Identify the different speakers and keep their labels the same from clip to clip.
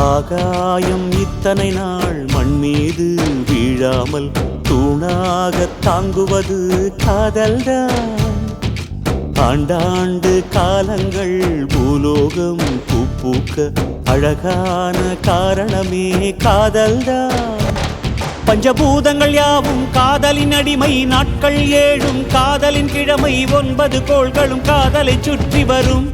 Speaker 1: ஆகாயம் இத்தனை நாள் மண் மீது வீழாமல் தூணாக தாங்குவது காதல்தான். ஆண்டாண்டு காலங்கள் பூலோகம் பூக்க அழகான காரணமே காதல்தான். பஞ்சபூதங்கள் யாவும் காதலின் அடிமை, நாட்கள் 7 காதலின் கிழமை, 9 கோள்களும் காதலை சுற்றி வரும்.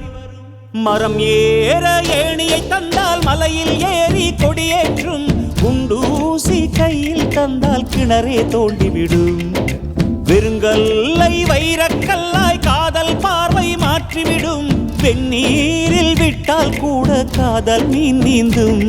Speaker 1: மரம் ஏற ஏணியை தந்தால் மலையில் ஏறி கொடியேற்றும், குண்டூசி கையில் தந்தால் கிணறே தோண்டிவிடும். வெறுங்கல்லை வைரக்கல்லாய் காதல் பார்வை மாற்றிவிடும், வெந்நீரில் விட்டால் கூட காதல் மீன் நீந்தும்.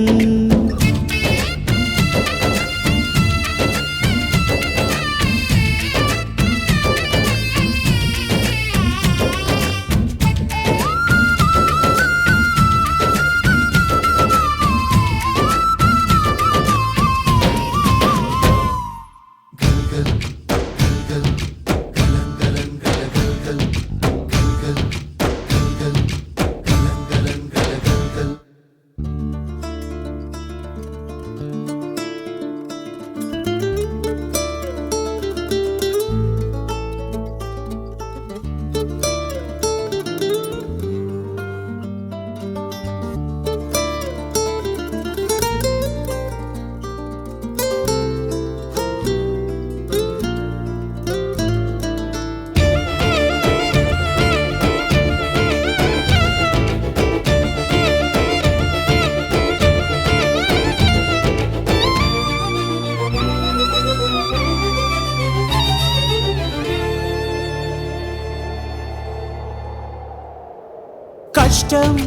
Speaker 1: கஷ்டம்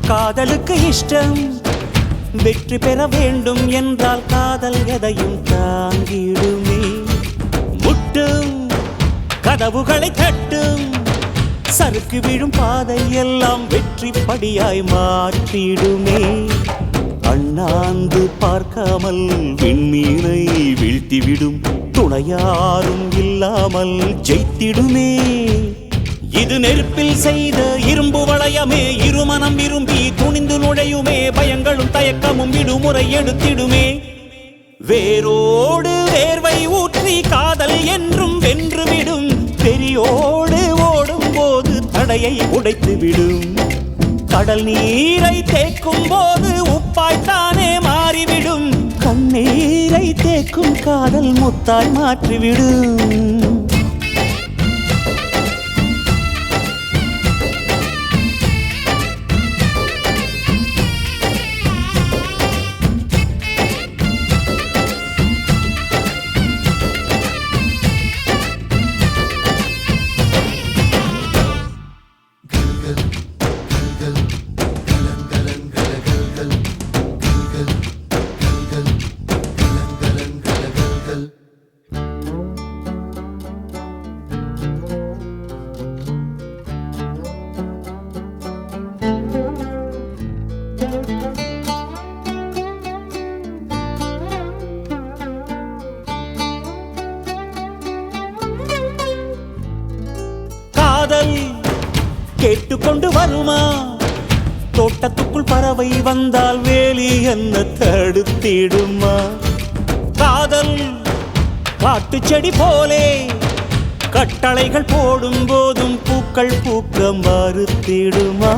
Speaker 1: காதலுக்கு இஷ்டம், வெற்றி பெற வேண்டும் என்றால் காதல் எதையும் தாங்கிடுமே. முட்டும் கதவுகளை தட்டும், சறுக்கு விழும் பாதை எல்லாம் வெற்றி படியாய் மாற்றிடுமே. அண்ணாந்து பார்க்காமல் விண்மீனை வீழ்த்திவிடும், துணையாரும் இல்லாமல் ஜெயித்திடுமே. இது நெருப்பில் செய்த இரும்பு வளையமே, இருமனம் விரும்பி துணிந்து நுழையுமே. பயங்களும் தயக்கமும் விடுமுறை எடுத்திடுமே. வேரோடு வேர்வை ஊற்றி காதல் என்றும் வென்றுவிடும், பெரியோடு ஓடும் போது தடையை உடைத்துவிடும். கடல் நீரை தேக்கும் போது உப்பாய்த்தானே மாறிவிடும், கண்ணீரை தேக்கும் காதல் முத்தாய் மாற்றிவிடும். காதல் கேட்டுக்கொண்டு வருமா? தோட்டத்துக்குள் பறவை வந்தால் வேலி என்ன தடுத்திடுமா? காதல் காட்டு செடி போலே கட்டளைகள் போடும் போதும் பூக்கள் பூக்க மறுத்திடுமா?